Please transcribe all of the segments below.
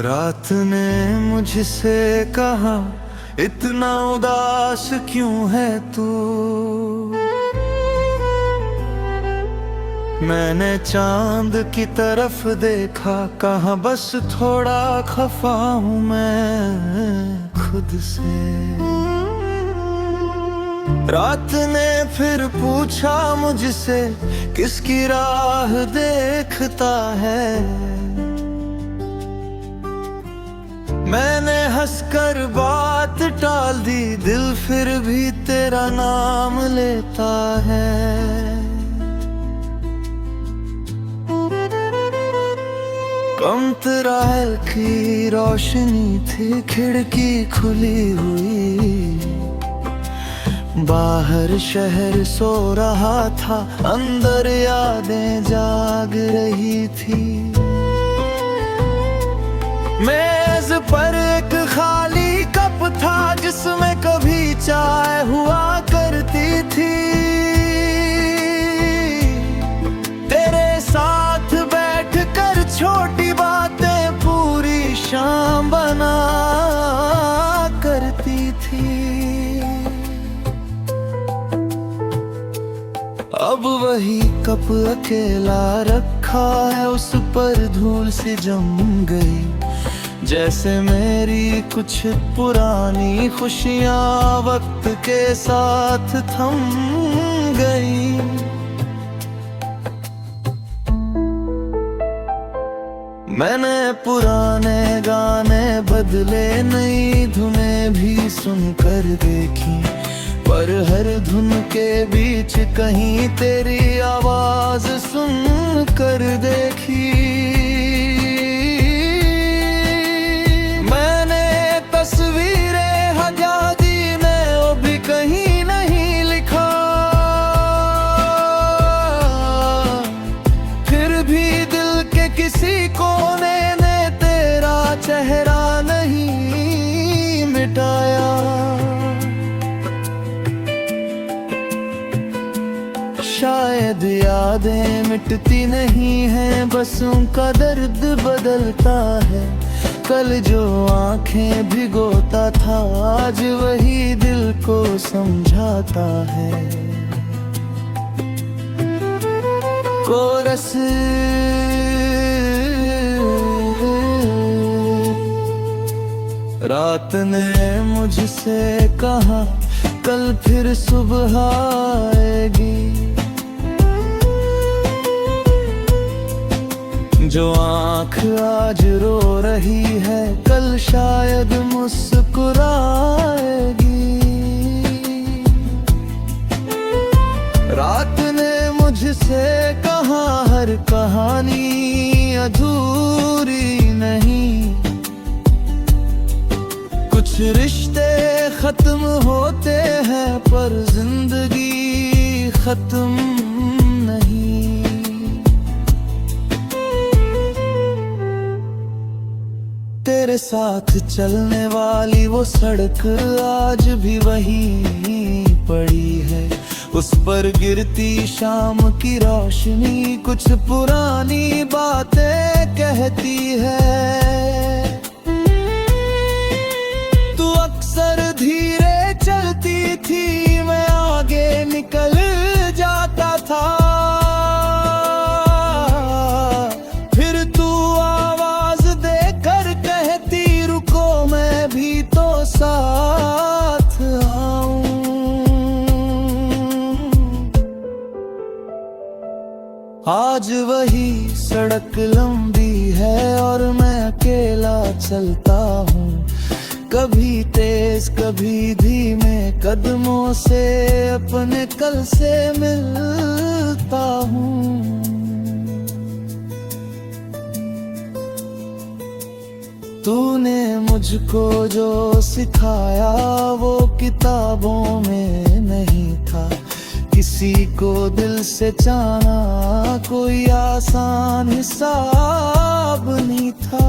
रात ने मुझसे कहा, इतना उदास क्यों है तू। मैंने चांद की तरफ देखा, कहा बस थोड़ा खफा हूँ मैं खुद से। रात ने फिर पूछा मुझसे, किसकी राह देखता है। मैंने हंसकर बात टाल दी, दिल फिर भी तेरा नाम लेता है। कम तराहल की रोशनी थी, खिड़की खुली हुई। बाहर शहर सो रहा था, अंदर यादें जाग रही थी। मेज पर एक खाली कप था, जिसमें कभी चाय हुआ करती थी। तेरे साथ बैठकर छोटी बातें पूरी शाम बना करती थी। अब वही कप अकेला रखा है, उस पर धूल सी जम गई। जैसे मेरी कुछ पुरानी खुशियां वक्त के साथ थम गई। मैंने पुराने गाने बदले, नई धुनें भी सुनकर देखी। पर हर धुन के बीच कहीं तेरी आवाज सुन कर देखी। मैंने तस्वीरें हजादी में वो भी कहीं नहीं लिखा। फिर भी दिल के किसी कोने ने तेरा चेहरा नहीं मिटाया। शायद यादें मिटती नहीं हैं, बस उनका दर्द बदलता है। कल जो आंखें भिगोता था, आज वही दिल को समझाता है। कोरस रात ने मुझसे कहा, कल फिर सुबह आएगी। जो आँख आज रो रही है, कल शायद मुस्कुराएगी। रात ने मुझसे कहा, हर कहानी अधूरी नहीं। कुछ रिश्ते खत्म होते हैं, पर जिंदगी खत्म नहीं। तेरे साथ चलने वाली वो सड़क आज भी वहीं पड़ी है। उस पर गिरती शाम की रोशनी कुछ पुरानी बातें कहती है। तू अक्सर धीरे चलती थी, मैं आगे निकल जाता था। फिर तू आवाज देकर कहती, रुको मैं भी तो साथ आऊं। आज वही सड़क लंबी है और मैं अकेला चलता हूँ। कभी तेज कभी धीमे कदमों से अपने कल से मिलता हूँ। तूने मुझको जो सिखाया, वो किताबों में नहीं था। किसी को दिल से चाहना कोई आसान हिसाब नहीं था।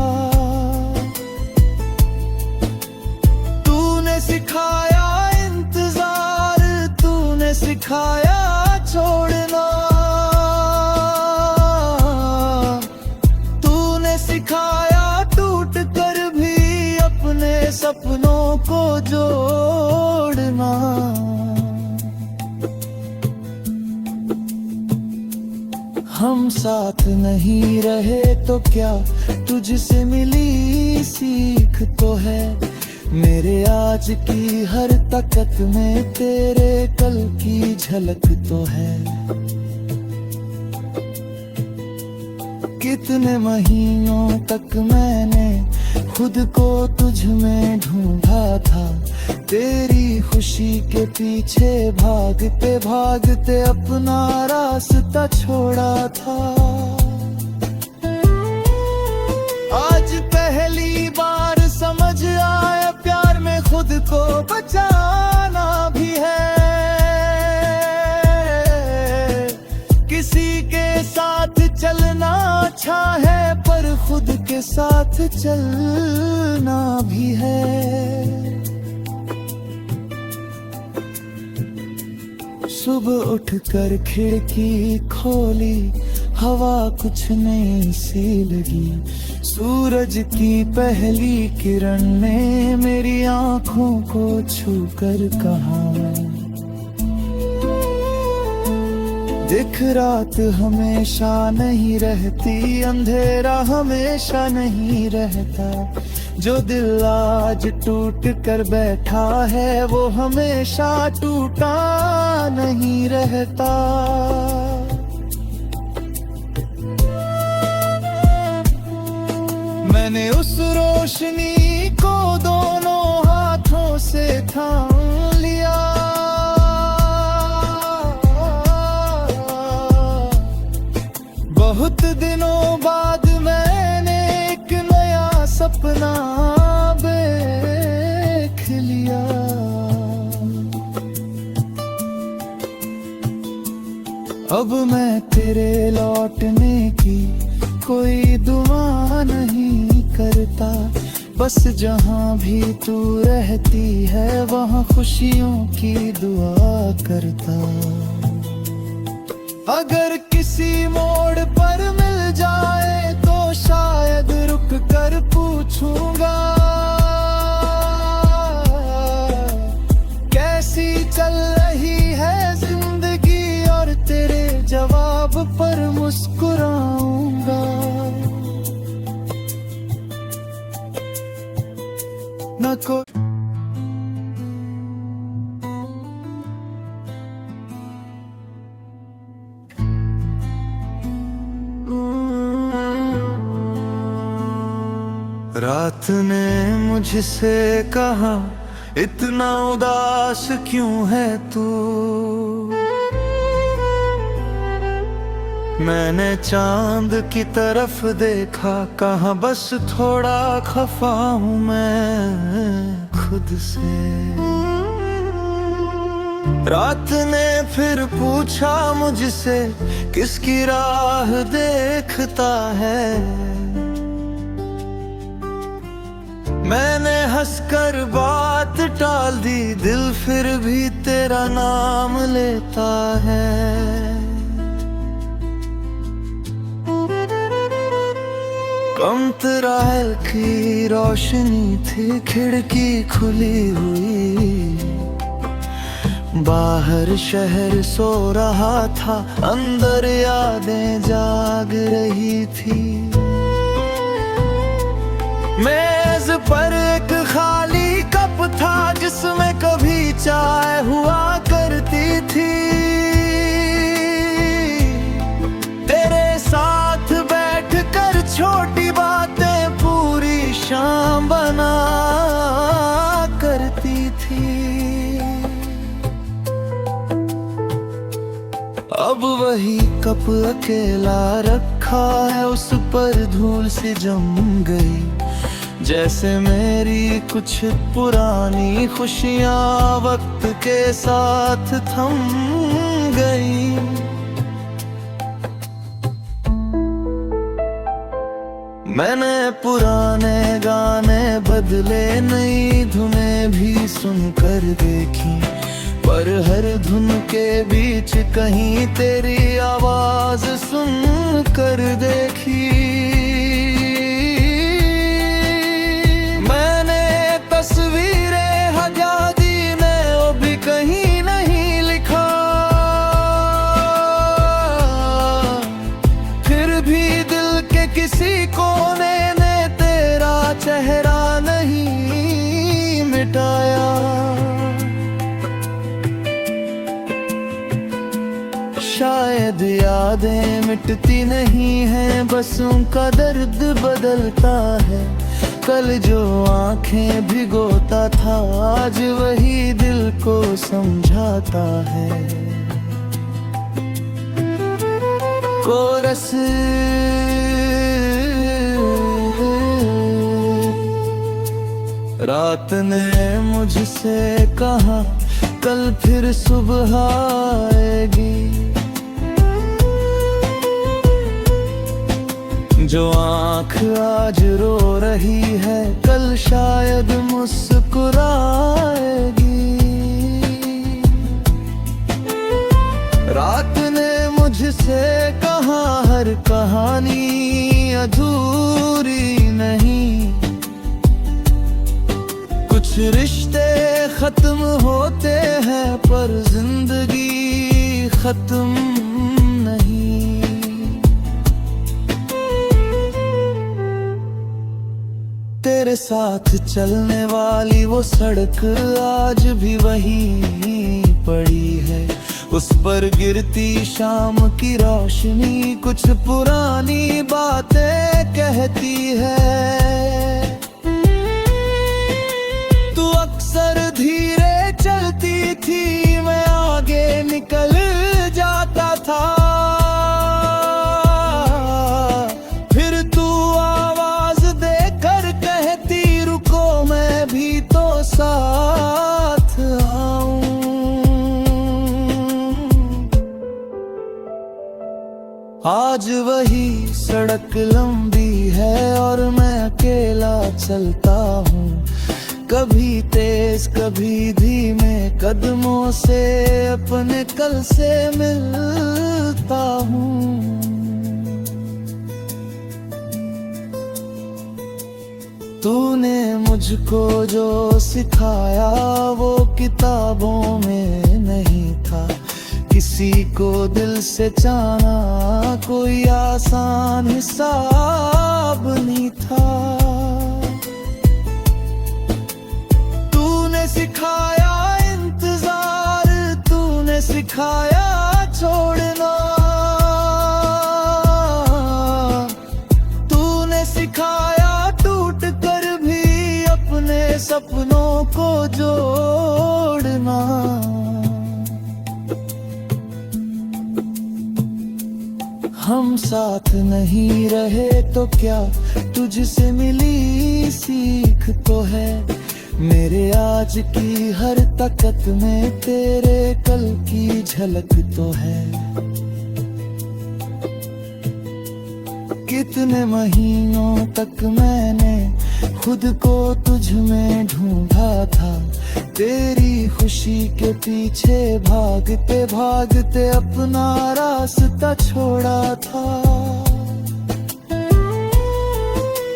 तूने सिखाया इंतजार, तूने सिखाया छोड़ना। तूने सिखाया टूट कर सपनों को जोड़ना। हम साथ नहीं रहे तो क्या तुझसे मिली सीख तो है। मेरे आज की हर ताकत में तेरे कल की झलक तो है। कितने महीनों तक मैंने खुद को तुझ में ढूंढा था। तेरी खुशी के पीछे भागते भागते अपना रास्ता छोड़ा था। आज पहली बार समझ आया प्यार में खुद को बचाना भी है। किसी के साथ चलना अच्छा है पर खुद के साथ चलना भी है। सुबह उठकर खिड़की खोली, हवा कुछ नई सी लगी। सूरज की पहली किरण ने मेरी आंखों को छूकर कहा, दिख रात हमेशा नहीं रहती, अंधेरा हमेशा नहीं रहता। जो दिल आज टूट कर बैठा है वो हमेशा टूटा नहीं रहता। मैंने उस रोशनी को दोनों हाथों से थाम लिया। बहुत दिनों बाद मैंने एक नया सपना देख लिया। अब मैं तेरे लौटने की कोई दुआ नहीं करता, बस जहाँ भी तू रहती है वहाँ खुशियों की दुआ करता। अगर किसी मोड़ पर मिल जाए तो शायद रुक कर पूछूंगा, कैसी चल रही है जिंदगी, और तेरे जवाब पर मुस्कुराऊंगा। न को रात ने मुझसे कहा, इतना उदास क्यों है तू। मैंने चांद की तरफ देखा, कहा बस थोड़ा खफा हूँ मैं खुद से। रात ने फिर पूछा मुझसे, किसकी राह देखता है। मैंने हंसकर बात टाल दी, दिल फिर भी तेरा नाम लेता है। कम तराहल की रोशनी थी, खिड़की खुली हुई। बाहर शहर सो रहा था, अंदर यादें जाग रही थी। मेज पर एक खाली कप था जिसमें कभी चाय हुआ करती थी। तेरे साथ बैठकर छोटी बातें पूरी शाम बना करती थी। अब वही कप अकेला रखा है, उस पर धूल सी जम गई। जैसे मेरी कुछ पुरानी खुशियाँ वक्त के साथ थम गई। मैंने पुराने गाने बदले, नई धुनें भी सुनकर देखी, पर हर धुन के बीच कहीं तेरी आवाज सुन कर देखी। मैंने मिटाया। शायद यादें मिटती नहीं हैं, बस उनका दर्द बदलता है। कल जो आंखें भिगोता था, आज वही दिल को समझाता है। कोरस रात ने मुझसे कहा, कल फिर सुबह आएगी। जो आँख आज रो रही है, कल शायद मुस्कुराएगी। रात ने मुझसे कहा, हर कहानी अधूरी नहीं। कुछ रिश्ते खत्म होते हैं, पर जिंदगी खत्म नहीं। तेरे साथ चलने वाली वो सड़क आज भी वहीं पड़ी है। उस पर गिरती शाम की रोशनी कुछ पुरानी बातें कहती है। तू अक्सर धीरे चलती थी, मैं आगे निकल जाता था। फिर तू आवाज देकर कहती, रुको मैं भी तो साथ आऊं। आज वही सड़क लंबी है और मैं अकेला चलता हूँ। कभी तेज कभी धीमे कदमों से अपने कल से मिलता हूँ। तूने मुझको जो सिखाया, वो किताबों में नहीं था। किसी को दिल से चाहना कोई आसान हिसाब नहीं था। तूने सिखाया इंतजार, तूने सिखाया छोड़ना। तूने सिखाया टूट कर भी अपने सपनों को जोड़ना। हम साथ नहीं रहे तो क्या, तुझसे मिली सीख तो है। मेरे आज की हर ताकत में तेरे कल की झलक तो है। कितने महीनों तक मैंने खुद को तुझ में ढूंढा था। तेरी खुशी के पीछे भागते भागते अपना रास्ता छोड़ा था।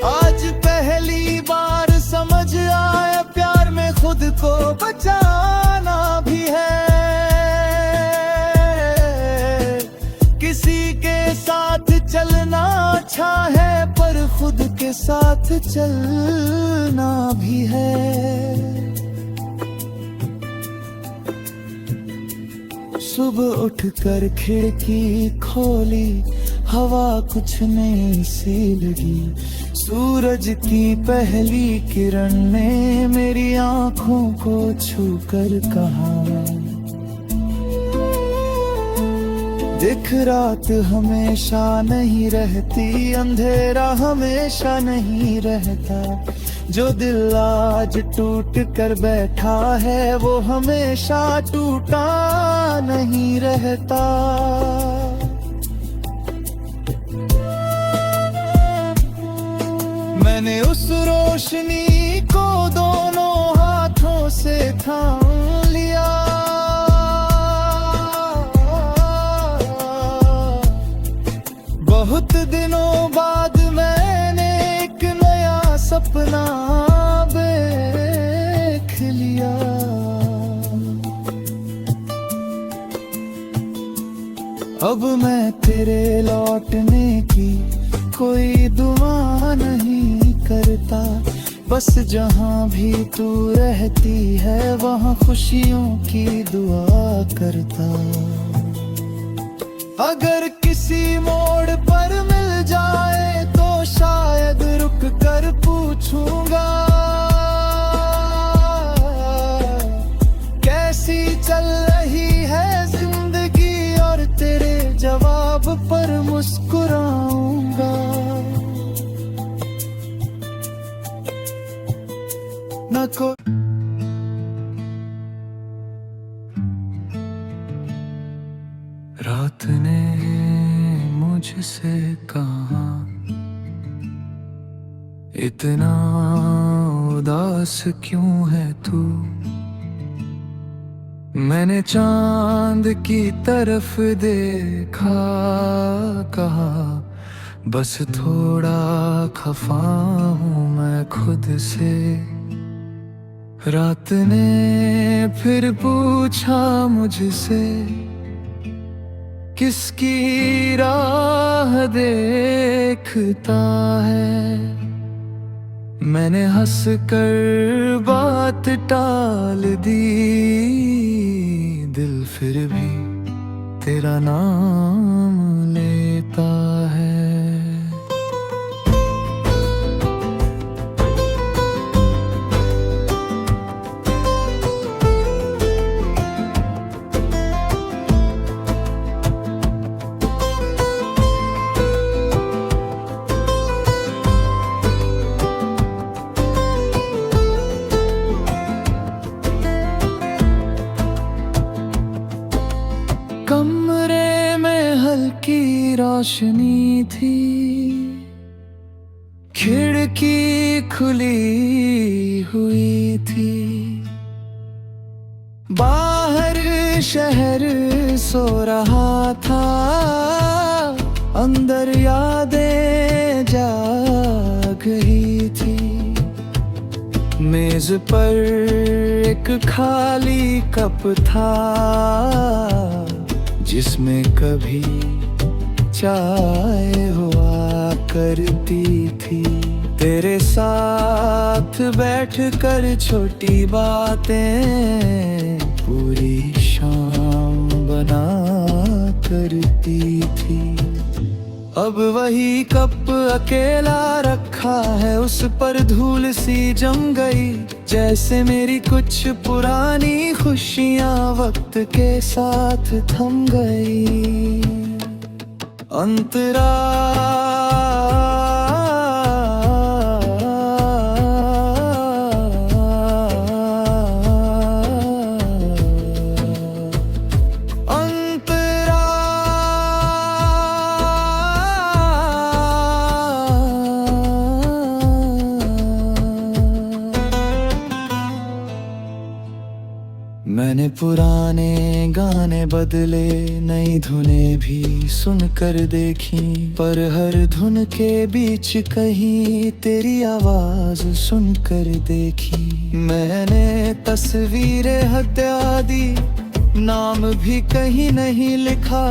आज पहली बार समझ आया, प्यार में खुद को बचाना भी है। किसी के साथ चलना अच्छा है, पर खुद के साथ चलना भी है। सुबह उठकर खिड़की खोली, हवा कुछ नई सी लगी। सूरज की पहली किरण ने मेरी आंखों को छूकर कहा, देख रात हमेशा नहीं रहती, अंधेरा हमेशा नहीं रहता। जो दिल आज टूट कर बैठा है, वो हमेशा टूटा नहीं रहता। मैंने उस रोशनी को दोनों हाथों से थाम लिया। बहुत दिनों बाद मैंने एक नया सपना देख लिया। अब मैं तेरे लौटने की कोई दुआ नहीं करता, बस जहाँ भी तू रहती है वहाँ खुशियों की दुआ करता। अगर किसी मोड़ पर मिल जाए तो शायद रुक कर पूछूंगा, कैसी चल रही है जिंदगी, और तेरे जवाब पर मुस्कुराऊंगा। न को रात ने मुझसे कहा, इतना उदास क्यों है तू। मैंने चांद की तरफ देखा, कहा बस थोड़ा खफा हूँ मैं खुद से। रात ने फिर पूछा मुझसे, किसकी राह देखता है। मैंने हंस कर बात टाल दी, दिल फिर भी तेरा नाम लेता है। कमरे में हल्की रोशनी थी, खिड़की खुली हुई थी। बाहर शहर सो रहा था, अंदर यादें जाग गई थी। मेज पर एक खाली कप था, जिसमें कभी चाय हुआ करती थी। तेरे साथ बैठकर छोटी बातें पूरी शाम बना करती थी। अब वही कप अकेला रखा है, उस पर धूल सी जम गई, जैसे मेरी कुछ पुरानी खुशियां वक्त के साथ थम गई। अंतरा मैंने पुराने गाने बदले, नई धुनें भी सुनकर देखी, पर हर धुन के बीच कहीं तेरी आवाज सुनकर देखी। मैंने तस्वीरें हत्या दी, नाम भी कहीं नहीं लिखा,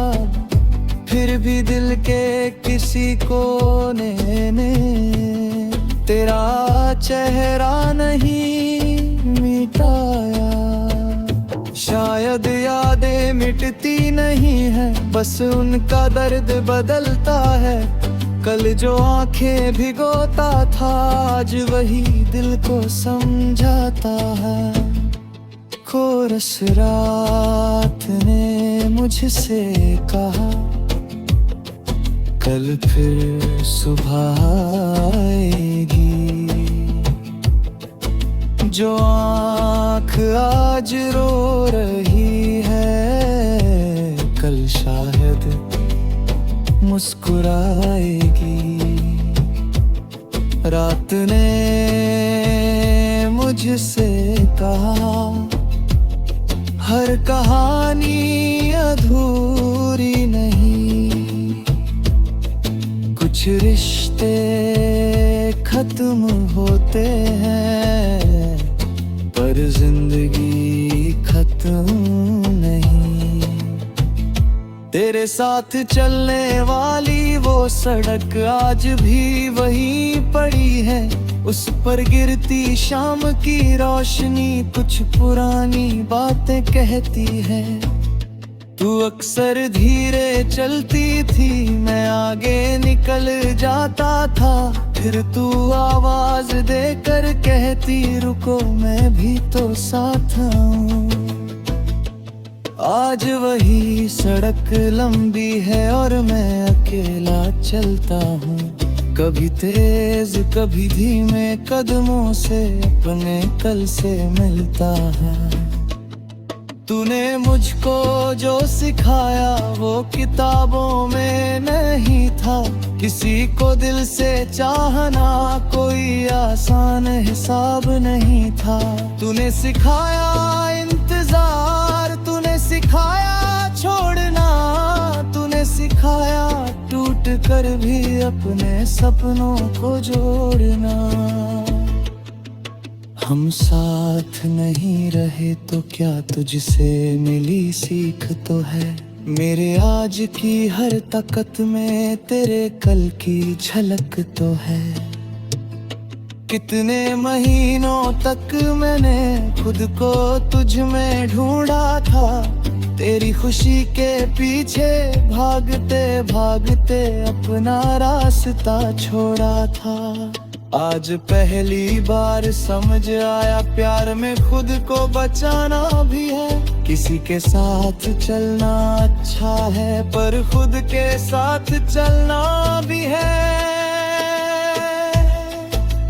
फिर भी दिल के किसी कोने ने तेरा चेहरा नहीं मिटाया। शायद यादें मिटती नहीं है, बस उनका दर्द बदलता है। कल जो आंखें भिगोता था, आज वही दिल को समझाता है। कोरस रात ने मुझसे कहा, कल फिर सुबह आएगी। जो आँख आज रो रही है, कल शायद मुस्कुराएगी। रात ने मुझसे कहा, हर कहानी अधूरी नहीं, कुछ रिश्ते खत्म होते हैं, पर जिंदगी खत्म नहीं। तेरे साथ चलने वाली वो सड़क आज भी वहीं पड़ी है, उस पर गिरती शाम की रोशनी कुछ पुरानी बातें कहती है। तू अक्सर धीरे चलती थी, मैं आगे निकल जाता था, फिर तू आवाज देकर कहती रुको मैं भी तो साथ आऊं। आज वही सड़क लंबी है और मैं अकेला चलता हूँ, कभी तेज कभी धीमे कदमों से अपने कल से मिलता है। तूने मुझको जो सिखाया वो किताबों में नहीं था, किसी को दिल से चाहना कोई आसान हिसाब नहीं था। तूने सिखाया इंतजार, तूने सिखाया छोड़ना, तूने सिखाया टूट कर भी अपने सपनों को जोड़ना। हम साथ नहीं रहे तो क्या तुझसे मिली सीख तो है, मेरे आज की हर ताकत में तेरे कल की झलक तो है। कितने महीनों तक मैंने खुद को तुझ में ढूंढा था, तेरी खुशी के पीछे भागते भागते अपना रास्ता छोड़ा था। आज पहली बार समझ आया प्यार में खुद को बचाना भी है। किसी के साथ चलना अच्छा है पर खुद के साथ चलना भी है।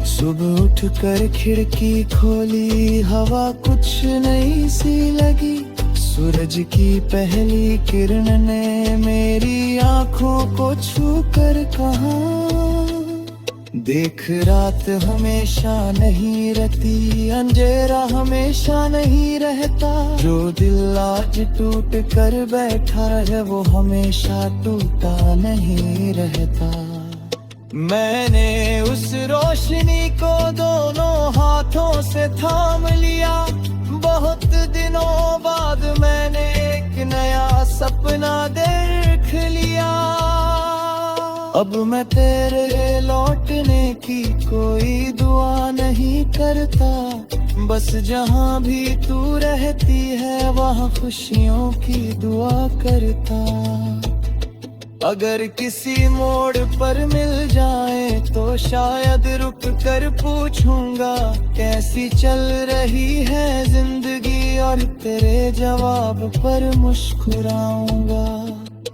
सुबह उठकर खिड़की खोली, हवा कुछ नई सी लगी, सूरज की पहली किरण ने मेरी आंखों को छू कर कहा देख रात हमेशा नहीं रहती, अंधेरा हमेशा नहीं रहता, जो दिल आज टूट कर बैठा है वो हमेशा टूटा नहीं रहता। मैंने उस रोशनी को दोनों हाथों से थाम लिया, बहुत दिनों बाद मैंने एक नया सपना देख लिया। अब मैं तेरे लौटने की कोई दुआ नहीं करता, बस जहाँ भी तू रहती है वहाँ खुशियों की दुआ करता। अगर किसी मोड़ पर मिल जाए तो शायद रुक कर पूछूंगा कैसी चल रही है जिंदगी, और तेरे जवाब पर मुस्कुराऊंगा।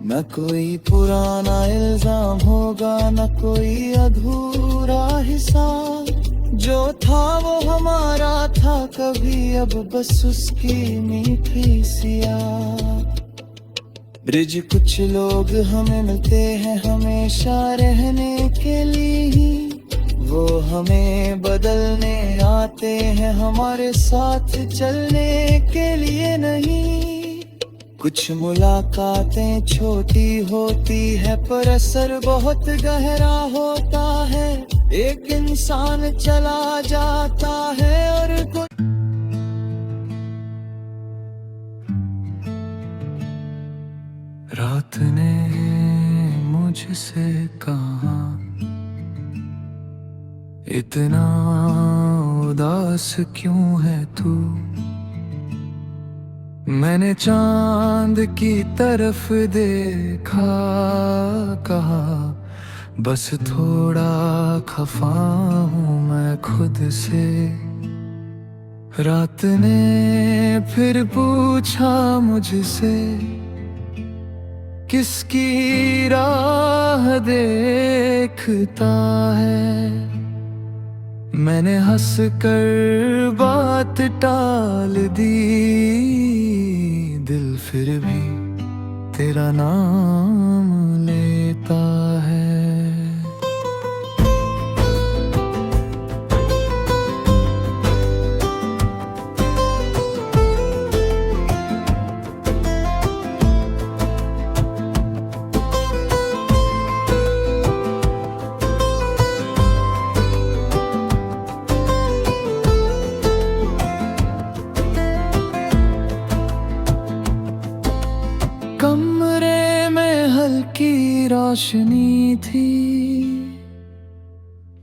न कोई पुराना इल्जाम होगा, न कोई अधूरा हिसाब, जो था वो हमारा था कभी, अब बस उसकी मीठी सी याद। ब्रिज कुछ लोग हमें मिलते हैं हमेशा रहने के लिए ही, वो हमें बदलने आते हैं हमारे साथ चलने के लिए नहीं। कुछ मुलाकातें छोटी होती है पर असर बहुत गहरा होता है, एक इंसान चला जाता है और रात ने मुझसे कहा इतना उदास क्यों है तू, मैंने चांद की तरफ देखा, कहा बस थोड़ा खफा हूँ मैं खुद से। रात ने फिर पूछा मुझसे किसकी राह देखता है, मैंने हंस कर बात टाल दी, दिल फिर भी तेरा नाम लेता है। कमरे में हल्की रोशनी थी,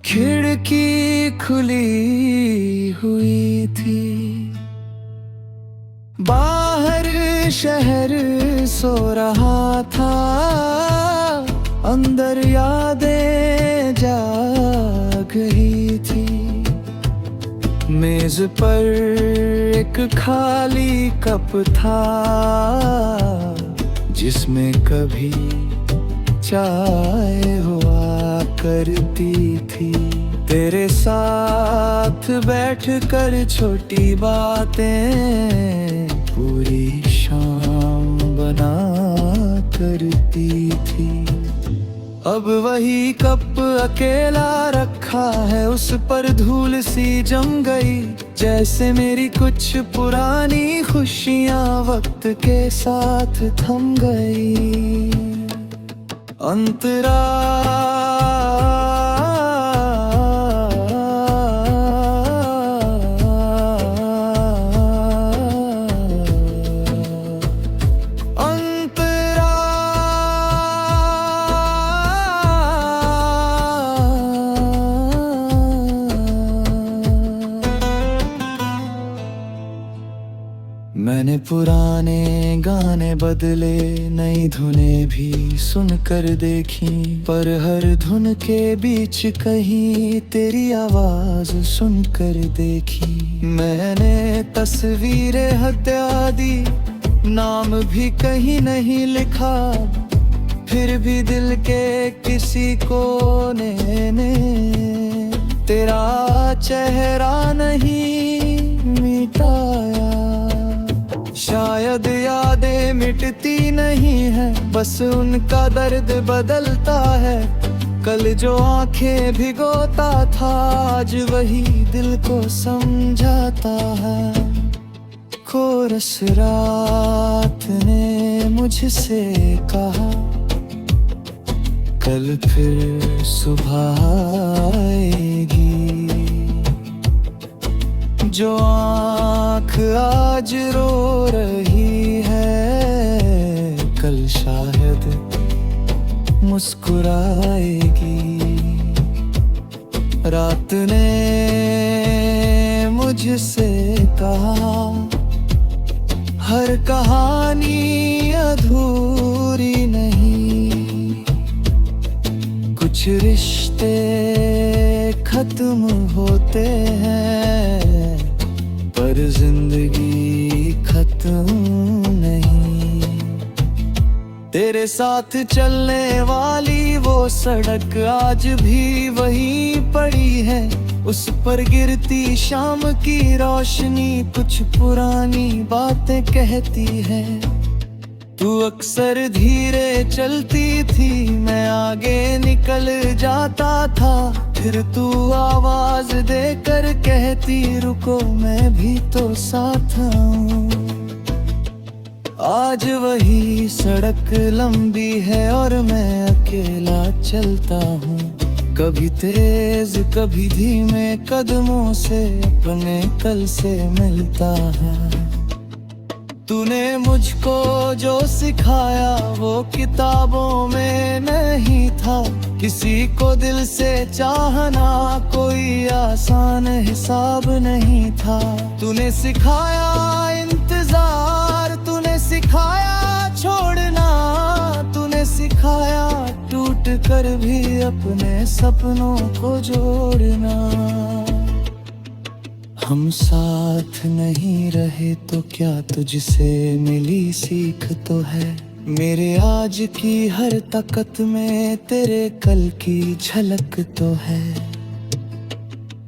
खिड़की खुली हुई थी। बाहर शहर सो रहा था, अंदर यादें जाग गई थी। मेज पर एक खाली कप था, जिसमें कभी चाय हुआ करती थी। तेरे साथ बैठकर छोटी बातें पूरी शाम बना करती थी। अब वही कप अकेला रखा है, उस पर धूल सी जम गई। जैसे मेरी कुछ पुरानी खुशियां वक्त के साथ थम गई। अंतरा मैंने पुराने गाने बदले, नई धुनें भी सुनकर देखी, पर हर धुन के बीच कहीं तेरी आवाज सुनकर देखी। मैंने तस्वीरें हत्या दी, नाम भी कहीं नहीं लिखा, फिर भी दिल के किसी कोने ने तेरा चेहरा नहीं मिटाया। शायद यादें मिटती नहीं है, बस उनका दर्द बदलता है। कल जो आंखें भिगोता था, आज वही दिल को समझाता है। कोरस रात ने मुझसे कहा, कल फिर सुबह आएगी। जो आँख आज रो रही है, कल शायद मुस्कुराएगी। रात ने मुझसे कहा, हर कहानी अधूरी नहीं, कुछ रिश्ते खत्म होते हैं, पर जिंदगी खत्म नहीं। तेरे साथ चलने वाली वो सड़क आज भी वहीं पड़ी है, उस पर गिरती शाम की रोशनी कुछ पुरानी बातें कहती है। तू अक्सर धीरे चलती थी, मैं आगे निकल जाता था, फिर तू आवाज देकर कहती, रुको मैं भी तो साथ आऊं। आज वही सड़क लंबी है और मैं अकेला चलता हूँ, कभी तेज कभी धीमे कदमों से अपने कल से मिलता है। तूने मुझको जो सिखाया वो किताबों में नहीं था, किसी को दिल से चाहना कोई आसान हिसाब नहीं था। तूने सिखाया इंतजार, तूने सिखाया छोड़ना, तूने सिखाया टूट कर भी अपने सपनों को जोड़ना। हम साथ नहीं रहे तो क्या तुझसे मिली सीख तो है, मेरे आज की हर ताकत में तेरे कल की झलक तो है।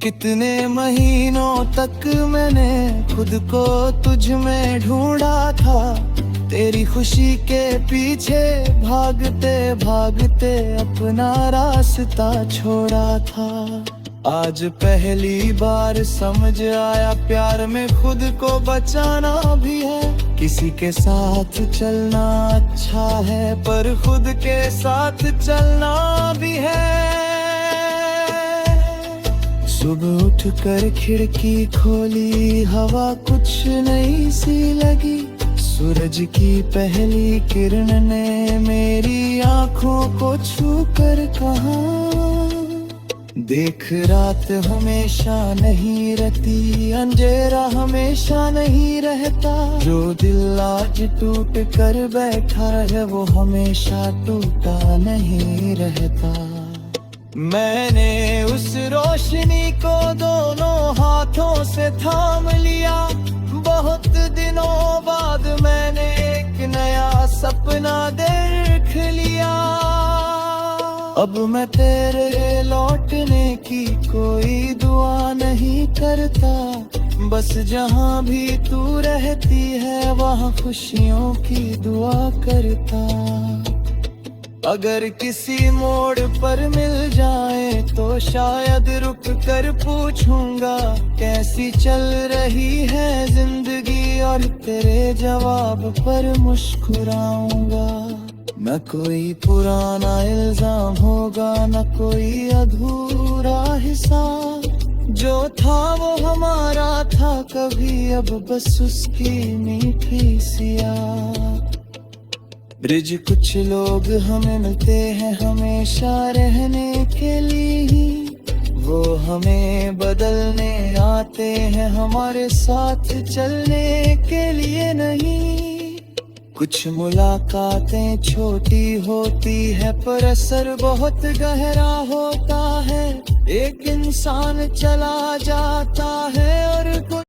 कितने महीनों तक मैंने खुद को तुझ में ढूंढा था, तेरी खुशी के पीछे भागते भागते अपना रास्ता छोड़ा था। आज पहली बार समझ आया, प्यार में खुद को बचाना भी है। किसी के साथ चलना अच्छा है, पर खुद के साथ चलना भी है। सुबह उठकर खिड़की खोली, हवा कुछ नई सी लगी। सूरज की पहली किरण ने मेरी आंखों को छू कर कहा, देख रात हमेशा नहीं रहती, अंधेरा हमेशा नहीं रहता। जो दिल आज टूट कर बैठा है वो हमेशा टूटा नहीं रहता। मैंने उस रोशनी को दोनों हाथों से थाम लिया। बहुत दिनों बाद मैंने एक नया सपना देख लिया। अब मैं तेरे लौटने की कोई दुआ नहीं करता, बस जहाँ भी तू रहती है वहाँ खुशियों की दुआ करता। अगर किसी मोड़ पर मिल जाए तो शायद रुक कर पूछूंगा कैसी चल रही है जिंदगी, और तेरे जवाब पर मुस्कुराऊंगा। न कोई पुराना इल्जाम होगा, न कोई अधूरा हिसाब। जो था वो हमारा था कभी, अब बस उसकी मीठी सी याद। ब्रिज कुछ लोग हमें मिलते हैं हमेशा रहने के लिए ही, वो हमें बदलने आते हैं हमारे साथ चलने के लिए नहीं। कुछ मुलाकातें छोटी होती है पर असर बहुत गहरा होता है। एक इंसान चला जाता है और